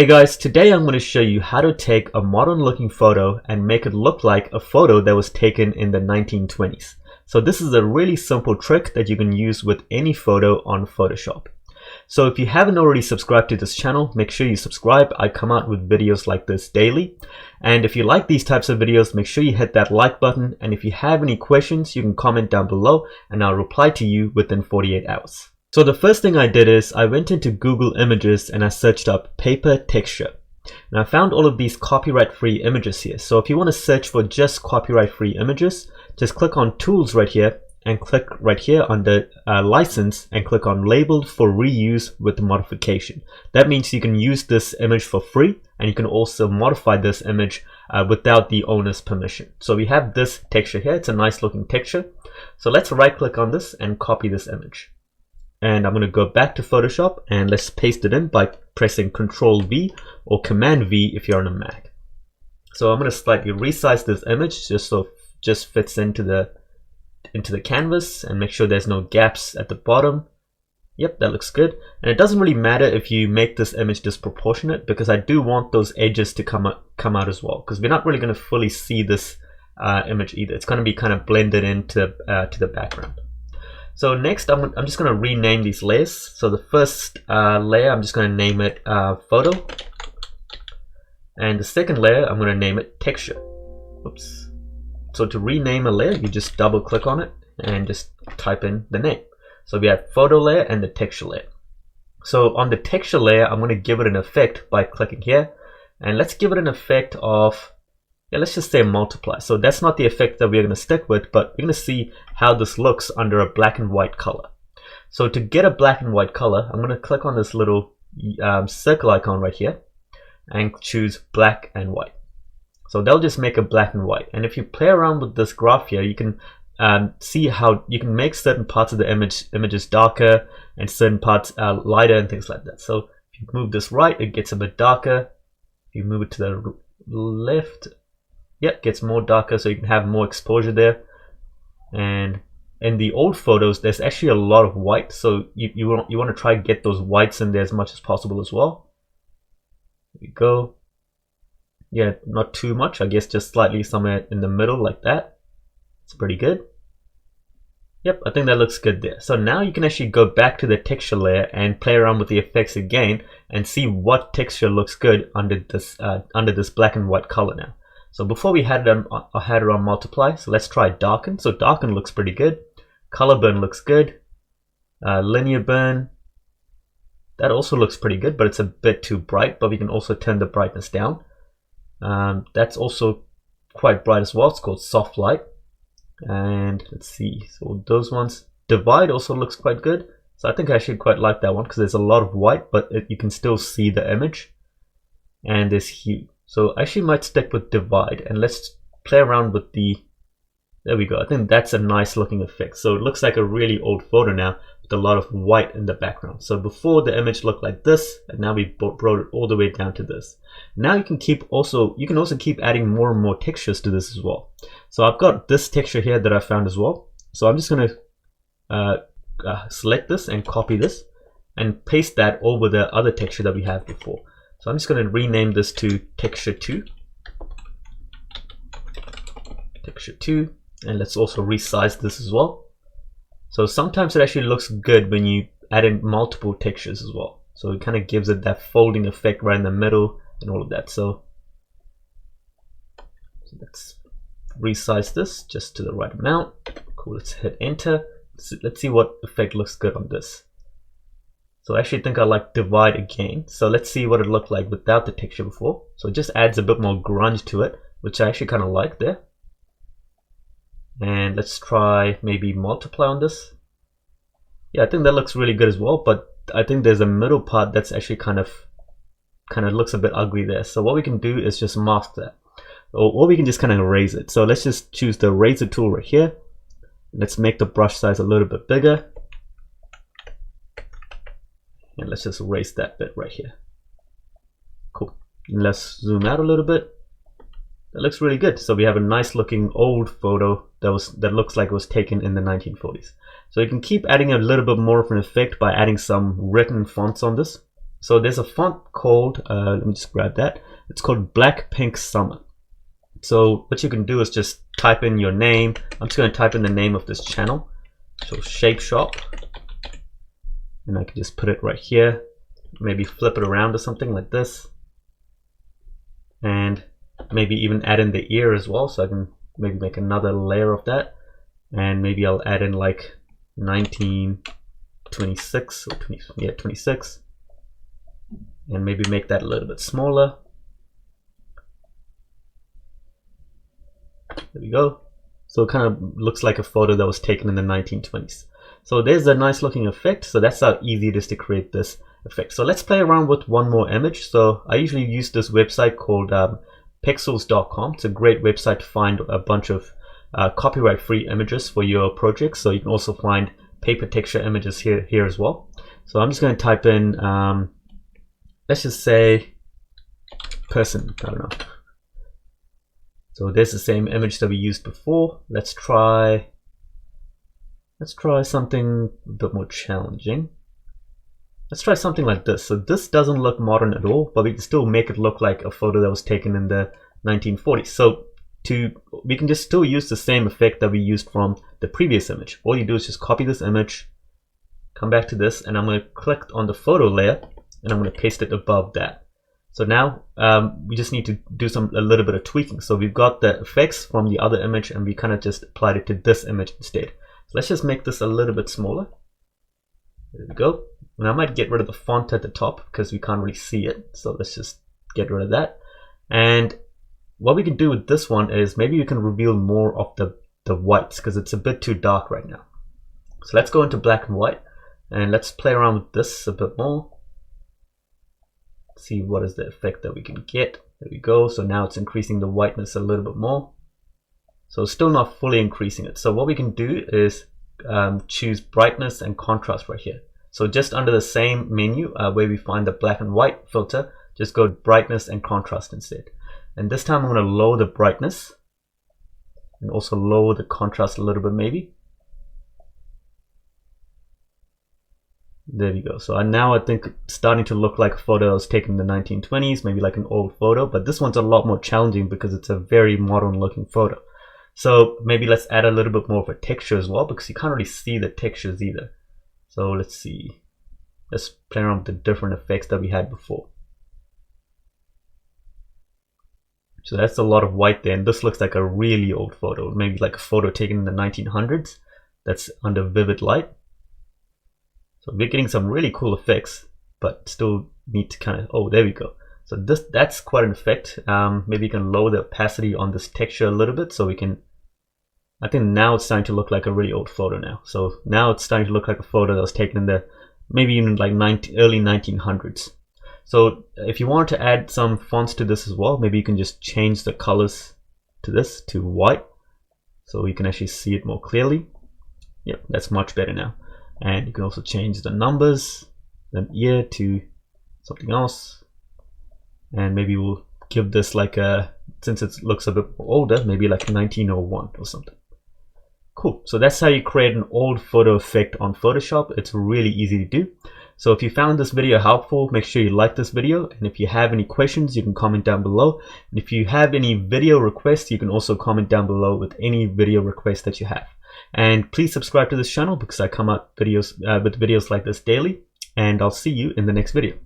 Hey guys, today I'm going to show you how to take a modern looking photo and make it look like a photo that was taken in the 1920s. So this is a really simple trick that you can use with any photo on Photoshop. So if you haven't already subscribed to this channel, make sure you subscribe. I come out with videos like this daily. And if you like these types of videos, make sure you hit that like button. And if you have any questions, you can comment down below and I'll reply to you within 48 hours. So the first thing I did is I went into Google Images and I searched up paper texture. And I found all of these copyright-free images here. So if you want to search for just copyright-free images, just click on Tools right here and click right here under License and click on Labeled for Reuse with Modification. That means you can use this image for free and you can also modify this image without the owner's permission. So we have this texture here. It's a nice looking texture. So let's right click on this and copy this image. And I'm going to go back to Photoshop and let's paste it in by pressing Ctrl V or Command V if you're on a Mac. So I'm going to slightly resize this image just so it just fits into the canvas and make sure there's no gaps at the bottom. Yep, that looks good. And it doesn't really matter if you make this image disproportionate because I do want those edges to come out as well, because we're not really going to fully see this image either. It's going to be kind of blended into to the background. So next, I'm just going to rename these layers. So the first layer, I'm just going to name it photo. And the second layer, I'm going to name it texture. Oops. So to rename a layer, you just double click on it and just type in the name. So we have photo layer and the texture layer. So on the texture layer, I'm going to give it an effect by clicking here. And let's give it an effect of, yeah, let's just say multiply. So that's not the effect that we're going to stick with, but we're going to see how this looks under a black and white color. So to get a black and white color, I'm going to click on this little circle icon right here and choose black and white. So they'll just make a black and white. And if you play around with this graph here, you can see how you can make certain parts of the images darker and certain parts lighter and things like that. So if you move this right, it gets a bit darker. If you move it to the left, yep, gets more darker, so you can have more exposure there. And in the old photos, there's actually a lot of white, so you want to try to get those whites in there as much as possible as well. There we go. Yeah, not too much, I guess just slightly somewhere in the middle like that. It's pretty good. Yep, I think that looks good there. So now you can actually go back to the texture layer and play around with the effects again and see what texture looks good under this black and white color now. So before we had it on multiply, so let's try darken. So darken looks pretty good. Color burn looks good. Linear burn, that also looks pretty good, but it's a bit too bright, but we can also turn the brightness down. That's also quite bright as well. It's called soft light. And let's see, so those ones. Divide also looks quite good. So I think I actually quite like that one because there's a lot of white, but you can still see the image. And there's hue. So I actually might stick with divide and let's play around with there we go. I think that's a nice looking effect. So it looks like a really old photo now with a lot of white in the background. So before the image looked like this, and now we brought it all the way down to this. Now you can also keep adding more and more textures to this as well. So I've got this texture here that I found as well. So I'm just going to select this and copy this and paste that over the other texture that we had before. So I'm just going to rename this to texture 2. Texture 2. And let's also resize this as well. So sometimes it actually looks good when you add in multiple textures as well. So it kind of gives it that folding effect right in the middle and all of that. So let's resize this just to the right amount. Cool, let's hit enter. Let's see what effect looks good on this. So I actually think I like divide again. So let's see what it looked like without the texture before. So it just adds a bit more grunge to it, which I actually kind of like there. And let's try maybe multiply on this. Yeah, I think that looks really good as well, but I think there's a middle part that's actually kind of looks a bit ugly there. So what we can do is just mask that. Or we can just kind of erase it. So let's just choose the eraser tool right here. Let's make the brush size a little bit bigger. And let's just erase that bit right here. Cool. And let's zoom out a little bit. That looks really good. So we have a nice looking old photo that looks like it was taken in the 1940s. So you can keep adding a little bit more of an effect by adding some written fonts on this. So there's a font called, let me just grab that. It's called Black Pink Summer. So what you can do is just type in your name. I'm just going to type in the name of this channel. So Shape Shop. And I can just put it right here. Maybe flip it around or something like this. And maybe even add in the ear as well. So I can maybe make another layer of that. And maybe I'll add in like 1926 or 26. And maybe make that a little bit smaller. There we go. So it kind of looks like a photo that was taken in the 1920s. So there's a nice looking effect. So that's how easy it is to create this effect. So let's play around with one more image. So I usually use this website called pixels.com. It's a great website to find a bunch of copyright free images for your projects. So you can also find paper texture images here as well. So I'm just going to type in, let's just say person, I don't know. So there's the same image that we used before. Let's try something a bit more challenging. Let's try something like this. So this doesn't look modern at all, but we can still make it look like a photo that was taken in the 1940s. So we can just still use the same effect that we used from the previous image. All you do is just copy this image, come back to this, and I'm going to click on the photo layer, and I'm going to paste it above that. So now we just need to do a little bit of tweaking. So we've got the effects from the other image, and we kind of just applied it to this image instead. So let's just make this a little bit smaller. There we go. And I might get rid of the font at the top because we can't really see it. So let's just get rid of that. And what we can do with this one is maybe we can reveal more of the whites because it's a bit too dark right now. So let's go into black and white and let's play around with this a bit more. See what is the effect that we can get. There we go. So now it's increasing the whiteness a little bit more. So still not fully increasing it. So what we can do is choose brightness and contrast right here. So just under the same menu where we find the black and white filter, just go to brightness and contrast instead. And this time I'm going to lower the brightness and also lower the contrast a little bit maybe. There we go. So now I think it's starting to look like a photo that was taken in the 1920s, maybe like an old photo, but this one's a lot more challenging because it's a very modern looking photo. So maybe let's add a little bit more of a texture as well because you can't really see the textures either. So let's see. Let's play around with the different effects that we had before. So that's a lot of white there, and this looks like a really old photo, maybe like a photo taken in the 1900s that's under vivid light. So we're getting some really cool effects, but still need to kind of, oh, there we go. So that's quite an effect. Maybe you can lower the opacity on this texture a little bit so we can, I think now it's starting to look like a really old photo now. So now it's starting to look like a photo that was taken in the, maybe even like early 1900s. So if you want to add some fonts to this as well, maybe you can just change the colors to this, to white. So you can actually see it more clearly. Yep, that's much better now. And you can also change the numbers, then ear to something else. And maybe we'll give this like a, since it looks a bit older, maybe like 1901 or something. Cool. So that's how you create an old photo effect on Photoshop. It's really easy to do. So if you found this video helpful, make sure you like this video. And if you have any questions, you can comment down below. And if you have any video requests, you can also comment down below with any video requests that you have. And please subscribe to this channel because I come out videos with videos like this daily. And I'll see you in the next video.